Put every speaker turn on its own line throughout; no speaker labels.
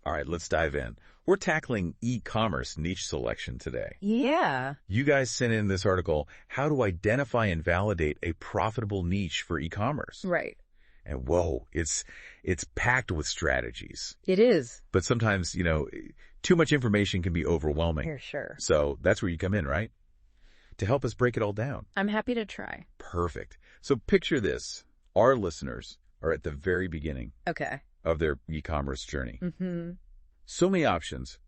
All right, let's dive in. We're tackling e-commerce niche selection today.
Yeah.
You guys sent in this article, how to identify and validate a profitable niche for e-commerce.
Right.
And whoa, it's packed with strategies.
It is.
But sometimes, too much information can be overwhelming.
For sure.
So that's where you come in, right? To help us break it all down.
I'm happy to try.
Perfect. So picture this. Our listeners are at the very beginning
Okay.
of their e-commerce journey.
Mm-hmm.
So many options,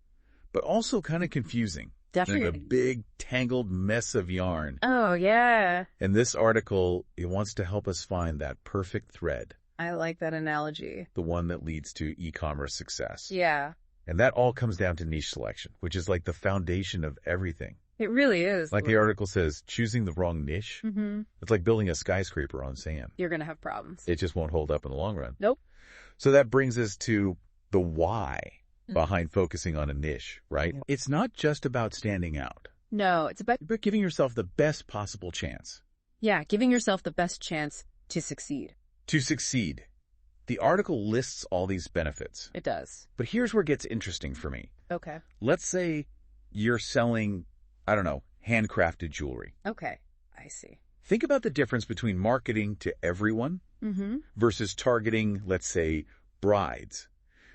but also kind of confusing.
Definitely.
Like a big, tangled mess of yarn.
Oh, yeah.
And this article, it wants to help us find that perfect thread,
I like that analogy.
the one that leads to e-commerce success.
Yeah.
And that all comes down to niche selection, which is like the foundation of everything.
It really is.
Like the article says, choosing the wrong niche,
Mm-hmm.
it's like building a skyscraper on sand.
You're going to have problems.
It just won't hold up in the long run.
Nope.
So that brings us to the why behind focusing on a niche, right? It's not just about standing out,
No, it's about,
but giving yourself the best possible chance
giving yourself the best chance to succeed.
to succeed. The article lists all these benefits,
It does.
but here's where it gets interesting for me.
Okay.
Let's say you're selling, I don't know, handcrafted jewelry.
Okay. I see.
Think about the difference between marketing to everyone
Mm-hmm.
versus targeting, let's say, brides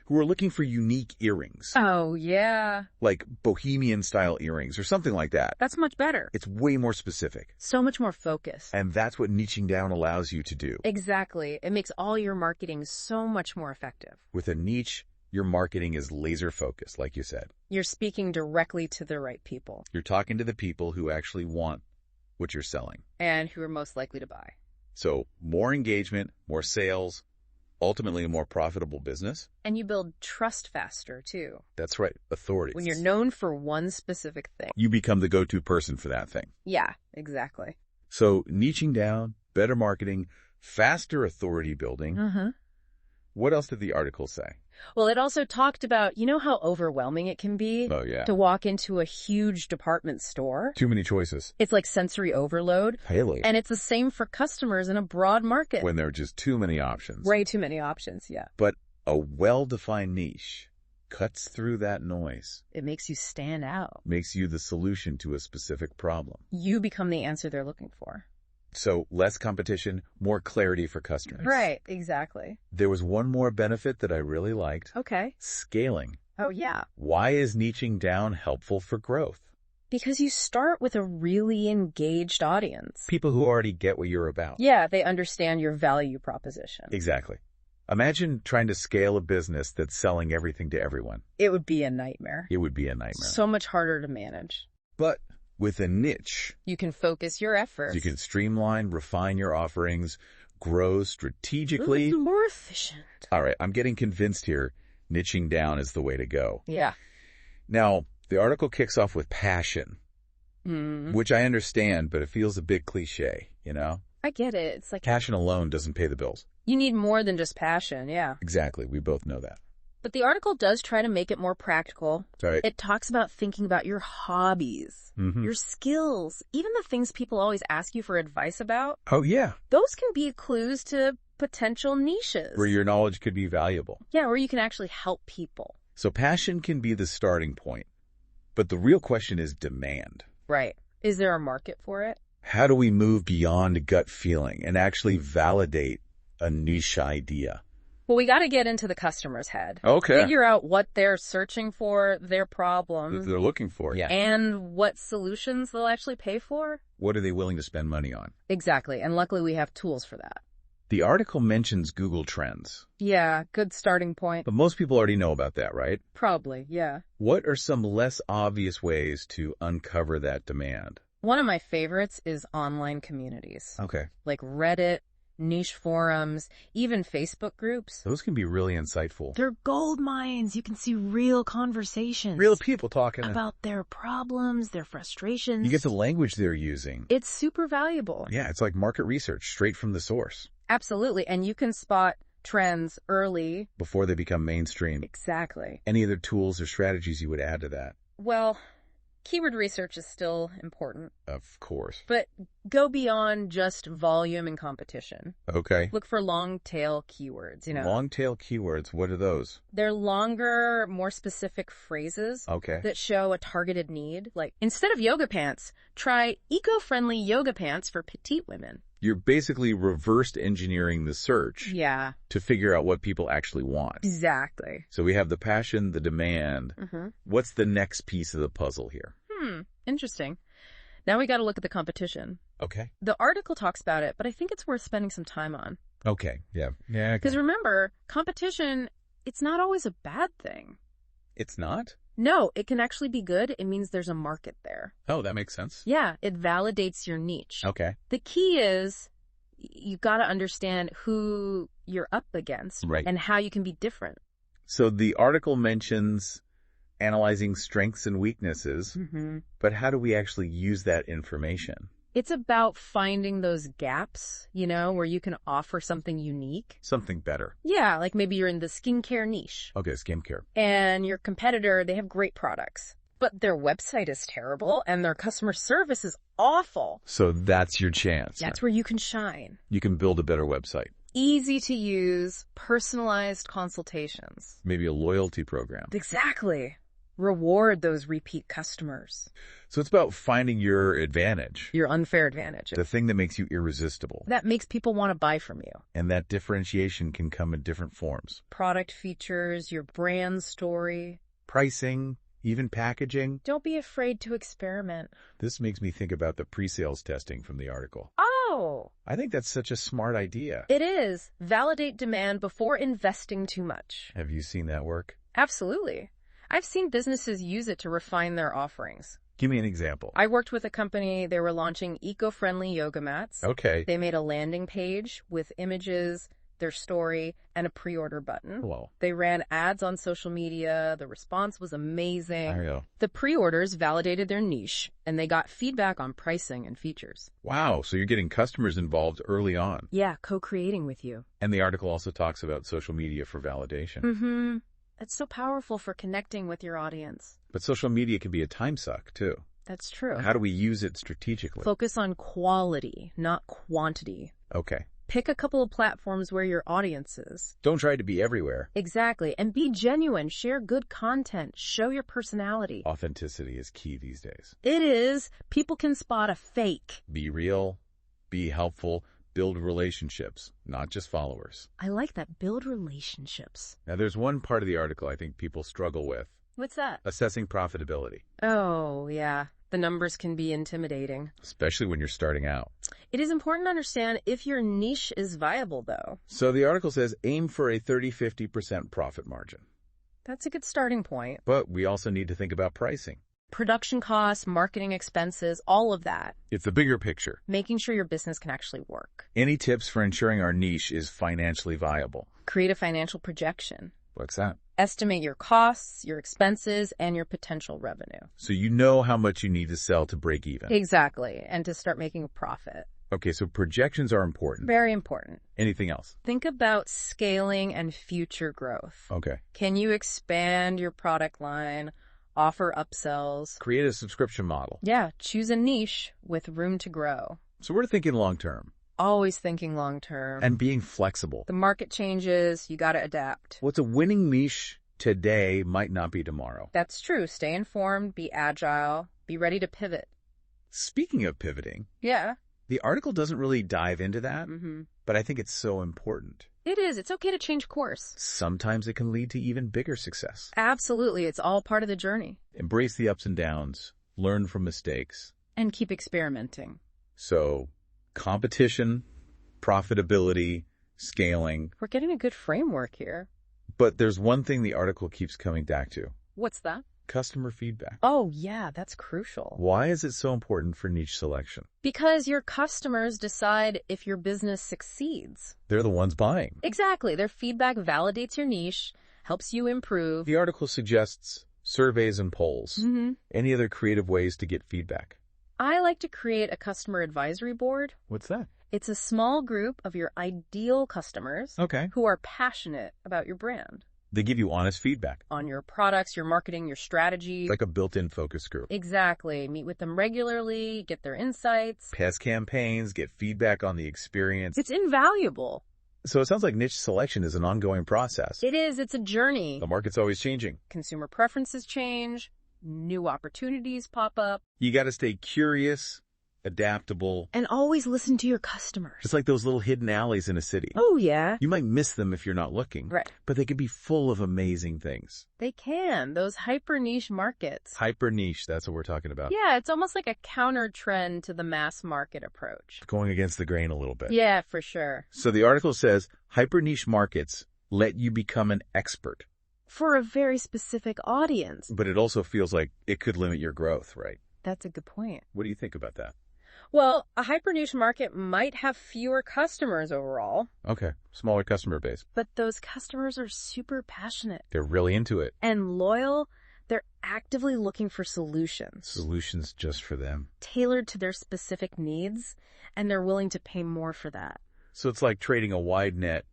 who are looking for unique earrings,
Oh, yeah.
like bohemian-style earrings or something like that.
That's much better.
It's way more specific,
So much more focused.
and that's what niching down allows you to do.
Exactly. It makes all your marketing so much more effective.
With a niche, your marketing is laser-focused, like you said.
You're speaking directly to the right people
You're talking to the people who actually want what you're selling.
and who are most likely to buy.
So more engagement, more sales, ultimately a more profitable business.
And you build trust faster, too.
That's right, authority.
When you're known for one specific thing.
You become the go-to person for that thing.
Yeah, exactly.
So niching down, better marketing, faster authority building.
Uh-huh.
What else did the article say?
Well, it also talked about, how overwhelming it can be
Oh, yeah.
to walk into a huge department store.
Too many choices.
It's like sensory overload.
Haley.
And it's the same for customers in a broad market.
When there are just too many options.
Way too many options, yeah.
But a well-defined niche cuts through that noise,
It makes you stand out.
makes you the solution to a specific problem.
You become the answer they're looking for.
So less competition, more clarity for customers.
Right, exactly.
There was one more benefit that I really liked.
Okay.
Scaling.
Oh, yeah.
Why is niching down helpful for growth?
Because you start with a really engaged audience.
People who already get what you're about.
Yeah, they understand your value proposition.
Exactly. Imagine trying to scale a business that's selling everything to everyone.
It would be a nightmare.
It would be a nightmare.
So much harder to manage.
But with a niche,
You can focus your efforts.
you can streamline, refine your offerings, grow strategically.
More efficient.
All right, I'm getting convinced here. Niching down is the way to go.
Yeah.
Now, the article kicks off with passion, which I understand, but it feels a bit cliche,
I get it. It's like
Passion alone doesn't pay the bills.
you need more than just passion, yeah.
Exactly. We both know that.
But the article does try to make it more practical.
All right.
It talks about thinking about your hobbies, your skills, even the things people always ask you for advice about.
Oh, yeah.
Those can be clues to potential niches.
Where your knowledge could be valuable.
Yeah, where you can actually help people.
So passion can be the starting point. But the real question is demand.
Right. Is there a market for it?
How do we move beyond gut feeling and actually validate a niche idea?
Well, we got to get into the customer's head.
Okay.
Figure out what they're searching for, their problems,
They're looking for. Yeah.
and what solutions they'll actually pay for.
What are they willing to spend money on?
Exactly. And luckily we have tools for that.
The article mentions Google Trends,
Yeah, good starting point.
but most people already know about that, right?
Probably, yeah.
What are some less obvious ways to uncover that demand?
One of my favorites is online communities,
Okay.
like Reddit, niche forums, even Facebook groups.
Those can be really insightful.
They're gold mines. You can see real conversations.
Real people talking.
about their problems, their frustrations.
You get the language they're using.
It's super valuable.
Yeah, it's like market research straight from the source
Absolutely. And you can spot trends early.
before they become mainstream.
Exactly.
Any other tools or strategies you would add to that?
Well, Keyword research is still important.
Of course.
But go beyond just volume and competition.
Okay.
Look for long-tail keywords,
Long-tail keywords, what are those?
They're longer, more specific phrases that show a targeted need. Like, instead of yoga pants, try eco-friendly yoga pants for petite women.
You're basically reverse engineering the search to figure out what people actually want.
Exactly.
So we have the passion, the demand. What's the next piece of the puzzle here?
Interesting. Now we got to look at the competition.
Okay.
The article talks about it, but I think it's worth spending some time on.
Okay. Yeah. Yeah.
Because remember, competition, it's not always a bad thing.
It's not?
No, it can actually be good. It means there's a market there.
Oh, that makes sense.
Yeah, it validates your niche.
Okay.
The key is you got to understand who you're up against and how you can be different.
So the article mentions analyzing strengths and weaknesses, but how do we actually use that information?
It's about finding those gaps, where you can offer something unique.
Something better.
Yeah, like maybe you're in the skincare niche.
Okay, skincare.
And your competitor, they have great products, but their website is terrible and their customer service is awful.
So that's your chance.
That's where you can shine.
You can build a better website.
Easy to use, personalized consultations.
Maybe a loyalty program.
Exactly. Reward those repeat customers.
So it's about finding your advantage.
Your unfair advantage.
The thing that makes you irresistible.
That makes people want to buy from you.
And that differentiation can come in different forms.
Product features, your brand story.
Pricing, even packaging.
Don't be afraid to experiment.
This makes me think about the pre-sales testing from the article.
Oh!
I think that's such a smart idea.
It is. Validate demand before investing too much.
Have you seen that work?
Absolutely. I've seen businesses use it to refine their offerings.
Give me an example.
I worked with a company, they were launching eco-friendly yoga mats.
Okay.
They made a landing page with images, their story, and a pre-order button.
Whoa.
They ran ads on social media. The response was amazing.
There you go.
The pre-orders validated their niche, and they got feedback on pricing and features.
Wow, so you're getting customers involved early on.
Yeah, co-creating with you.
And the article also talks about social media for validation.
It's so powerful for connecting with your audience.
But social media can be a time suck, too.
That's true.
How do we use it strategically?
Focus on quality, not quantity.
Okay.
Pick a couple of platforms where your audience is.
Don't try to be everywhere.
Exactly. And be genuine. Share good content. Show your personality.
Authenticity is key these days.
It is. People can spot a fake.
Be real. Be helpful. Build relationships, not just followers.
I like that. Build relationships.
Now, there's one part of the article I think people struggle with.
What's that?
Assessing profitability.
Oh, yeah. The numbers can be intimidating.
Especially when you're starting out.
It is important to understand if your niche is viable, though.
So the article says aim for a 30-50% profit margin.
That's a good starting point.
But we also need to think about pricing.
Production costs, marketing expenses, all of that.
It's the bigger picture.
Making sure your business can actually work.
Any tips for ensuring our niche is financially viable?
Create a financial projection.
What's that?
Estimate your costs, your expenses, and your potential revenue.
So you know how much you need to sell to break even.
Exactly, and to start making a profit.
Okay, so projections are important.
Very important.
Anything else?
Think about scaling and future growth.
Okay.
Can you expand your product line? Offer upsells.
Create a subscription model.
Yeah, choose a niche with room to grow.
So we're thinking long term.
Always thinking long term.
And being flexible.
The market changes, you gotta adapt.
What's a winning niche today might not be tomorrow.
That's true. Stay informed, be agile, be ready to pivot.
Speaking of pivoting.
Yeah.
The article doesn't really dive into that, but I think it's so important.
It is. It's okay to change course.
Sometimes it can lead to even bigger success.
Absolutely. It's all part of the journey.
Embrace the ups and downs. Learn from mistakes.
And keep experimenting.
So, competition, profitability, scaling.
We're getting a good framework here.
But there's one thing the article keeps coming back to.
What's that?
Customer feedback.
Oh, yeah, that's crucial.
Why is it so important for niche selection?
Because your customers decide if your business succeeds.
They're the ones buying.
Exactly. Their feedback validates your niche, helps you improve.
The article suggests surveys and polls. Any other creative ways to get feedback?
I like to create a customer advisory board.
What's that?
It's a small group of your ideal customers
Okay.
who are passionate about your brand.
They give you honest feedback.
On your products, your marketing, your strategy.
Like a built-in focus group.
Exactly. Meet with them regularly, get their insights.
Test campaigns, get feedback on the experience.
It's invaluable.
So it sounds like niche selection is an ongoing process.
It is. It's a journey.
The market's always changing.
Consumer preferences change. New opportunities pop up.
You got to stay curious, adaptable.
And always listen to your customers.
It's like those little hidden alleys in a city.
Oh, yeah.
You might miss them if you're not looking.
Right.
But they could be full of amazing things.
They can. Those hyper niche markets.
Hyper niche, that's what we're talking about.
Yeah, it's almost like a counter trend to the mass market approach.
Going against the grain a little bit.
Yeah, for sure.
So the article says hyper niche markets let you become an expert.
For a very specific audience.
But it also feels like it could limit your growth, right?
That's a good point.
What do you think about that?
Well, a hyper niche market might have fewer customers overall.
Okay, smaller customer base.
But those customers are super passionate.
They're really into it.
And loyal. They're actively looking for solutions.
Solutions just for them.
Tailored to their specific needs, and they're willing to pay more for that.
So it's like trading a wide net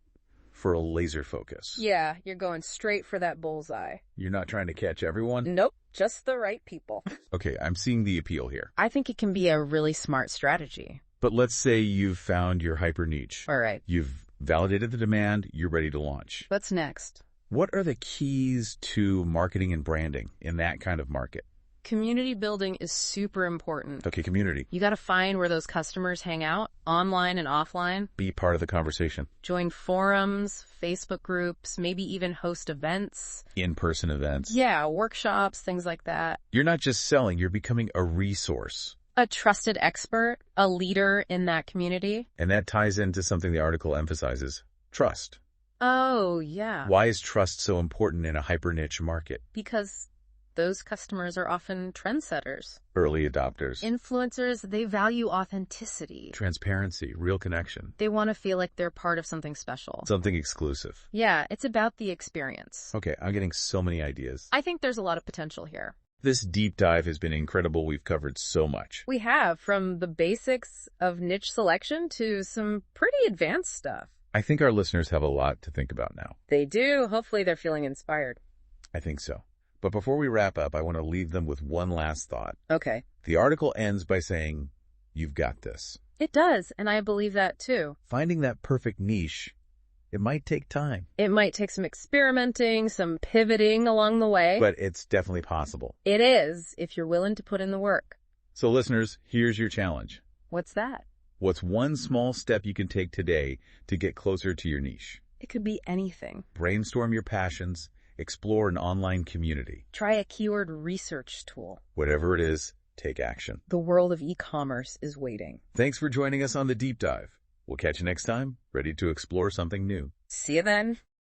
for a laser focus.
Yeah, you're going straight for that bullseye.
You're not trying to catch everyone?
Nope, just the right people.
Okay, I'm seeing the appeal here.
I think it can be a really smart strategy.
But let's say you've found your hyper niche.
All right.
You've validated the demand, you're ready to launch.
What's next?
What are the keys to marketing and branding in that kind of market?
Community building is super important.
Okay, community.
You got to find where those customers hang out, online and offline.
Be part of the conversation.
Join forums, Facebook groups, maybe even host events.
In-person events.
Yeah, workshops, things like that.
You're not just selling, you're becoming a resource.
A trusted expert, a leader in that community.
And that ties into something the article emphasizes, trust.
Oh, yeah.
Why is trust so important in a hyper niche market?
Because those customers are often trendsetters.
Early adopters.
Influencers, they value authenticity.
Transparency, real connection.
They want to feel like they're part of something special.
Something exclusive.
Yeah, it's about the experience.
Okay, I'm getting so many ideas.
I think there's a lot of potential here.
This deep dive has been incredible. We've covered so much.
We have, from the basics of niche selection to some pretty advanced stuff.
I think our listeners have a lot to think about now.
They do. Hopefully they're feeling inspired.
I think so. But before we wrap up, I want to leave them with one last thought.
Okay.
The article ends by saying, you've got this.
It does, and I believe that too.
Finding that perfect niche, it might take time.
It might take some experimenting, some pivoting along the way.
But it's definitely possible.
It is, if you're willing to put in the work.
So listeners, here's your challenge.
What's that?
What's one small step you can take today to get closer to your niche?
It could be anything.
Brainstorm your passions. Explore an online community.
Try a keyword research tool.
Whatever it is, take action.
The world of e-commerce is waiting.
Thanks for joining us on The Deep Dive. We'll catch you next time, ready to explore something new.
See you then.